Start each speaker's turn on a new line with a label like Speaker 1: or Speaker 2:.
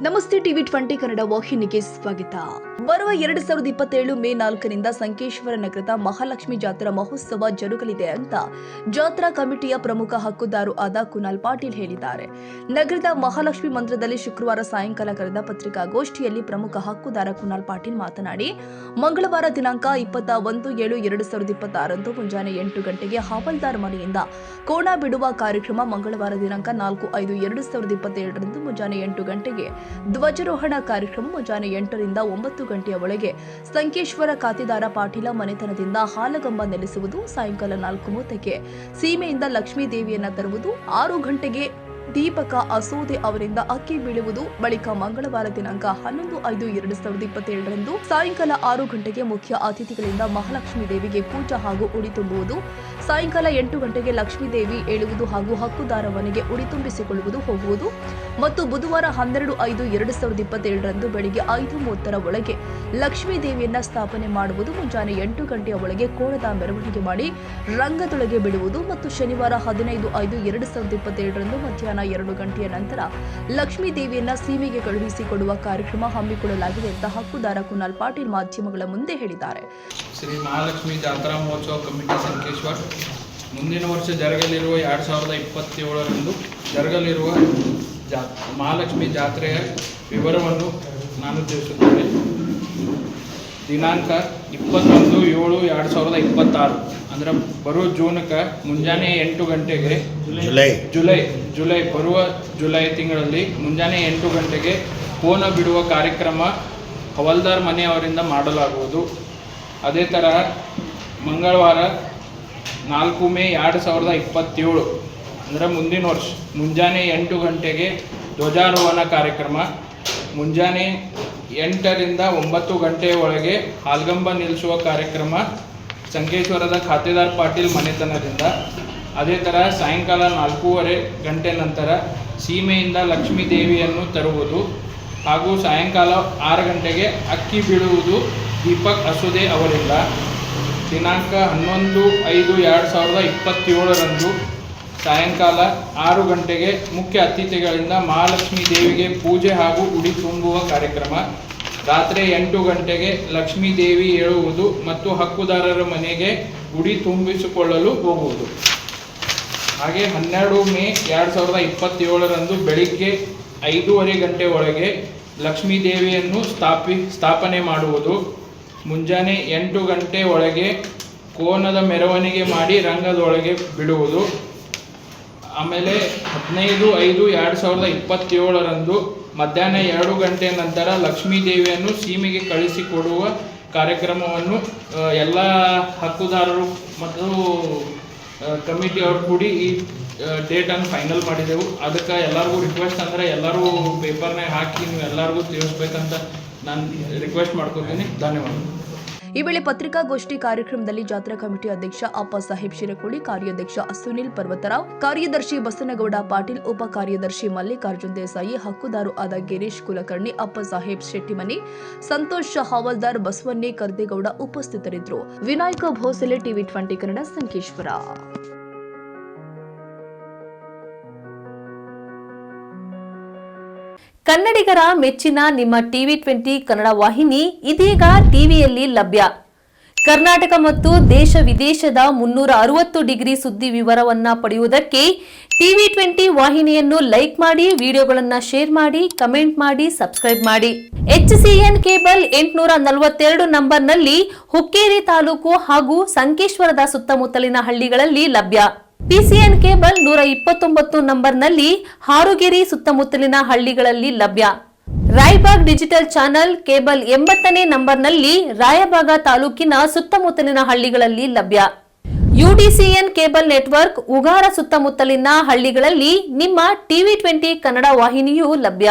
Speaker 1: ನಮಸ್ತೆ ಟಿವಿ 20 ಕನ್ನಡ ವಾಹಿನಿಗೆ ಸ್ವಾಗತ. ಬರುವ 2027 ಮೇ 4ರಿಂದ ಸಂಕೇಶ್ವರ ನಗರದ ಮಹಾಲಕ್ಷ್ಮಿ ಜಾತ್ರಾ ಮಹೋತ್ಸವ ಜರುಗಲಿದೆ ಅಂತ ಜಾತ್ರಾ ಕಮಿಟಿಯ ಪ್ರಮುಖ ಹಕ್ಕುದಾರು ಆದ ಕುನಾಲ್ ಪಾಟೀಲ್ ಹೇಳಿದ್ದಾರೆ. ನಗರದ ಮಹಾಲಕ್ಷ್ಮಿ ಮಂದಿರದಲ್ಲಿ ಶುಕ್ರವಾರ ಸಾಯಂಕಾಲ ಕರೆದ ಪತ್ರಿಕಾಗೋಷ್ಠಿಯಲ್ಲಿ ಪ್ರಮುಖ ಹಕ್ಕುದಾರ ಕುನಾಲ್ ಪಾಟೀಲ್ ಮಾತನಾಡಿ, ಮಂಗಳವಾರ ದಿನಾಂಕ 21/7/2026 ಮುಂಜಾನೆ 8 ಗಂಟೆಗೆ ಹವಾಲ್ದಾರ್ ಮನೆಯಿಂದ ಕೋಣ ಬಿಡುವ ಕಾರ್ಯಕ್ರಮ, ಮಂಗಳವಾರ ದಿನಾಂಕ 4/5/2027 ಮುಂಜಾನೆ 8 ಗಂಟೆಗೆ ಧ್ವಜಾರೋಹಣ ಕಾರ್ಯಕ್ರಮ, ಮುಂಜಾನೆ 8 ರಿಂದ 9 ಗಂಟೆಯ ಒಳಗೆ ಸಂಕೇಶ್ವರ ಖಾತೆದಾರ ಪಾಟೀಲ ಮನೆತನದಿಂದ ಹಾಲಗಂಬ ನೆಲೆಸುವುದು, ಸಾಯಂಕಾಲ 4:30ಕ್ಕೆ ಸೀಮೆಯಿಂದ ಲಕ್ಷ್ಮೀ ದೇವಿಯನ್ನ ತರುವುದು, 6 ಗಂಟೆಗೆ ದೀಪಕ ಅಸೋದೆ ಅವರಿಂದ ಅಕ್ಕಿ ಬೀಳುವುದು, ಬಳಿಕ ಮಂಗಳವಾರ ದಿನಾಂಕ 11/5/2027 ಸಾಯಂಕಾಲ 6 ಗಂಟೆಗೆ ಮುಖ್ಯ ಅತಿಥಿಗಳಿಂದ ಮಹಾಲಕ್ಷ್ಮೀ ದೇವಿಗೆ ಪೂಜಾ ಹಾಗೂ ಉಡಿ ತುಂಬುವುದು, ಸಾಯಂಕಾಲ 8 ಗಂಟೆಗೆ ಲಕ್ಷ್ಮೀ ದೇವಿ ಏಳುವುದು ಹಾಗೂ ಹಕ್ಕುದಾರ ಮನೆಗೆ ಉಡಿ ತುಂಬಿಸಿಕೊಳ್ಳುವುದು ಹೋಗುವುದು ಮತ್ತು ಬುಧವಾರ 12/5/2027 ಬೆಳಿಗ್ಗೆ 5:30 ಒಳಗೆ ಲಕ್ಷ್ಮೀ ದೇವಿಯನ್ನ ಸ್ಥಾಪನೆ ಮಾಡುವುದು, ಮುಂಜಾನೆ 8 ಗಂಟೆಯ ಒಳಗೆ ಕೋಣದ ಮೆರವಣಿಗೆ ಮಾಡಿ ರಂಗದೊಳಗೆ ಬಿಡುವುದು ಮತ್ತು ಶನಿವಾರ 15/5/2027 ಮಧ್ಯಾಹ್ನ 2 ಗಂಟೆಯ ನಂತರ ಲಕ್ಷ್ಮೀ ದೇವಿಯನ್ನ ಸೀಮೆಗೆ ಕಳುಹಿಸಿಕೊಡುವ ಕಾರ್ಯಕ್ರಮ ಹಮ್ಮಿಕೊಳ್ಳಲಾಗಿದೆ ಅಂತ ಹಕ್ಕುದಾರ ಕುನಾಲ್ ಪಾಟೀಲ್ ಮಾಧ್ಯಮಗಳ ಮುಂದೆ ಹೇಳಿದ್ದಾರೆ.
Speaker 2: ಶ್ರೀ ಮಹಾಲಕ್ಷ್ಮಿ ಜಾತ್ರಾ ಮಹೋತ್ಸವ ಕಮಿಟಿ ಸಂಕೇಶ್ವರ್ ಮುಂದಿನ ವರ್ಷ ಜರುಗಲಿರುವ 2027 ಜರುಗಲಿರುವ ಮಹಾಲಕ್ಷ್ಮಿ ಜಾತ್ರೆಯ ವಿವರವನ್ನು ನಾನು ತಿಳಿಸುತ್ತೇನೆ. ದಿನಾಂಕ 21/7/2026 ಅಂದ್ರೆ ಬರುವ ಜೂನ್ಗೆ ಮುಂಜಾನೆ 8 ಗಂಟೆಗೆ ಜುಲೈ ಬರುವ ಜುಲೈ ತಿಂಗಳಲ್ಲಿ ಮುಂಜಾನೆ 8 ಗಂಟೆಗೆ ಕೋನ ಬಿಡುವ ಕಾರ್ಯಕ್ರಮ ಹವಾಲ್ದಾರ್ ಮನೆಯವರಿಂದ ಮಾಡಲಾಗುವುದು. ಅದೇ ಥರ ಮಂಗಳವಾರ 4 ಮೇ 2027 ಅಂದರೆ ಮುಂದಿನ ವರ್ಷ ಮುಂಜಾನೆ 8 ಗಂಟೆಗೆ ಧ್ವಜಾರೋಹಣ ಕಾರ್ಯಕ್ರಮ, ಮುಂಜಾನೆ 8 ರಿಂದ 9 ಗಂಟೆಯ ಒಳಗೆ ಹಾಲ್ಗಂಬ ನಿಲ್ಲಿಸುವ ಕಾರ್ಯಕ್ರಮ ಸಂಕೇಶ್ವರದ ಖಾತೆದಾರ್ ಪಾಟೀಲ್ ಮನೆತನದಿಂದ. ಅದೇ ಥರ ಸಾಯಂಕಾಲ 4:30 ಗಂಟೆ ನಂತರ ಸೀಮೆಯಿಂದ ಲಕ್ಷ್ಮೀ ದೇವಿಯನ್ನು ತರುವುದು ಹಾಗೂ ಸಾಯಂಕಾಲ 6 ಗಂಟೆಗೆ ಅಕ್ಕಿ ಬೀಳುವುದು ದೀಪಕ್ ಅಸೋದೆ ಅವರಿಂದ. ದಿನಾಂಕ 11/5/2027 ಸಾಯಂಕಾಲ 6 ಗಂಟೆಗೆ ಮುಖ್ಯ ಅತಿಥಿಗಳಿಂದ ಮಹಾಲಕ್ಷ್ಮೀ ದೇವಿಗೆ ಪೂಜೆ ಹಾಗೂ ಉಡಿ ತುಂಬುವ ಕಾರ್ಯಕ್ರಮ, ರಾತ್ರಿ 8 ಗಂಟೆಗೆ ಲಕ್ಷ್ಮೀ ದೇವಿ ಏಳುವುದು ಮತ್ತು ಹಕ್ಕುದಾರರ ಮನೆಗೆ ಉಡಿ ತುಂಬಿಸಿಕೊಳ್ಳಲು ಹೋಗುವುದು. ಹಾಗೆ 12 ಮೇ 2027 ಬೆಳಿಗ್ಗೆ 5:30 ಗಂಟೆ ಒಳಗೆ ಲಕ್ಷ್ಮೀ ದೇವಿಯನ್ನು ಸ್ಥಾಪನೆ ಮಾಡುವುದು, ಮುಂಜಾನೆ 8 ಗಂಟೆ ಒಳಗೆ ಕೋನದ ಮೆರವಣಿಗೆ ಮಾಡಿ ರಂಗದೊಳಗೆ ಬಿಡುವುದು. ಆಮೇಲೆ 15/5/2027 ಮಧ್ಯಾಹ್ನ 2 ಗಂಟೆ ನಂತರ ಲಕ್ಷ್ಮೀ ದೇವಿಯನ್ನು ಸೀಮೆಗೆ ಕಳಿಸಿಕೊಡುವ ಕಾರ್ಯಕ್ರಮವನ್ನು ಎಲ್ಲ ಹಕ್ಕುದಾರರು ಮತ್ತು ಕಮಿಟಿಯವರು ಕೂಡಿ ಈ ಡೇಟನ್ನು ಫೈನಲ್ ಮಾಡಿದೆವು. ಅದಕ್ಕೆ ಎಲ್ಲರಿಗೂ ರಿಕ್ವೆಸ್ಟ್ ಅಂದರೆ ಎಲ್ಲರೂ ಪೇಪರ್ನಾಗ ಹಾಕಿ ನೀವು ಎಲ್ಲರಿಗೂ ತಿಳಿಸ್ಬೇಕಂತ ನಾನು ರಿಕ್ವೆಸ್ಟ್ ಮಾಡ್ಕೊತೀನಿ. ಧನ್ಯವಾದ.
Speaker 1: ಈ ವೇಳೆ ಪತ್ರಿಕಾಗೋಷ್ಠಿ ಕಾರ್ಯಕ್ರಮದಲ್ಲಿ ಜಾತ್ರಾ ಕಮಿಟಿ ಅಧ್ಯಕ್ಷ ಅಪ್ಪ ಸಾಹೇಬ್ ಶಿರಕೋಳಿ, ಕಾರ್ಯಾಧ್ಯಕ್ಷ ಸುನಿಲ್ ಪರ್ವತರಾವ್, ಕಾರ್ಯದರ್ಶಿ ಬಸನಗೌಡ ಪಾಟೀಲ್, ಉಪ ಕಾರ್ಯದರ್ಶಿ ಮಲ್ಲಿಕಾರ್ಜುನ್ ದೇಸಾಯಿ, ಹಕ್ಕುದಾರು ಆದ ಗಿರೀಶ್ ಕುಲಕರ್ಣಿ, ಅಪ್ಪ ಸಾಹೇಬ್ ಶೆಟ್ಟಿಮನಿ, ಸಂತೋಷ್ ಹವಾಲ್ದಾರ್, ಬಸವನ್ನೇ ಕರ್ದೇಗೌಡ ಉಪಸ್ಥಿತರಿದ್ದರು. ವಿನಾಯಕ ಭೋಸಲೆ, ಟಿವಿ 20 ಕನ್ನಡ, ಸಂಕೇಶ್ವರ.
Speaker 3: ಕನ್ನಡಿಗರ ಮೆಚ್ಚಿನ ನಿಮ್ಮ ಟಿವಿ 20 ಕನ್ನಡ ವಾಹಿನಿ ಇದೀಗ ಟಿವಿಯಲ್ಲಿ ಲಭ್ಯ. ಕರ್ನಾಟಕ ಮತ್ತು ದೇಶ ವಿದೇಶದ 360 ಡಿಗ್ರಿ ಸುದ್ದಿ ವಿವರವನ್ನ ಪಡೆಯುವುದಕ್ಕೆ ಟಿವಿ 20 ವಾಹಿನಿಯನ್ನು ಲೈಕ್ ಮಾಡಿ, ವಿಡಿಯೋಗಳನ್ನು ಶೇರ್ ಮಾಡಿ, ಕಮೆಂಟ್ ಮಾಡಿ, ಸಬ್ಸ್ಕ್ರೈಬ್ ಮಾಡಿ. HCN ಕೇಬಲ್ 842 ನಂಬರ್ನಲ್ಲಿ ಹುಕ್ಕೇರಿ ತಾಲೂಕು ಹಾಗೂ ಸಂಕೇಶ್ವರದ ಸುತ್ತಮುತ್ತಲಿನ ಹಳ್ಳಿಗಳಲ್ಲಿ ಲಭ್ಯ. PCN ಕೇಬಲ್ 129 ನಂಬರ್ನಲ್ಲಿ ಹಾರುಗೆರೆ ಸುತ್ತಮುತ್ತಲಿನ ಹಳ್ಳಿಗಳಲ್ಲಿ ಲಭ್ಯ. ರಾಯಬಾಗ್ ಡಿಜಿಟಲ್ ಚಾನೆಲ್ ಕೇಬಲ್ 80ನೇ ನಂಬರ್ನಲ್ಲಿ ರಾಯಬಾಗ ತಾಲೂಕಿನ ಸುತ್ತಮುತ್ತಲಿನ ಹಳ್ಳಿಗಳಲ್ಲಿ ಲಭ್ಯ. UDCN ಕೇಬಲ್ ನೆಟ್ವರ್ಕ್ ಉಗಾರ ಸುತ್ತಮುತ್ತಲಿನ ಹಳ್ಳಿಗಳಲ್ಲಿ ನಿಮ್ಮ ಟಿವಿ 20 ಕನ್ನಡ ವಾಹಿನಿಯೂ ಲಭ್ಯ.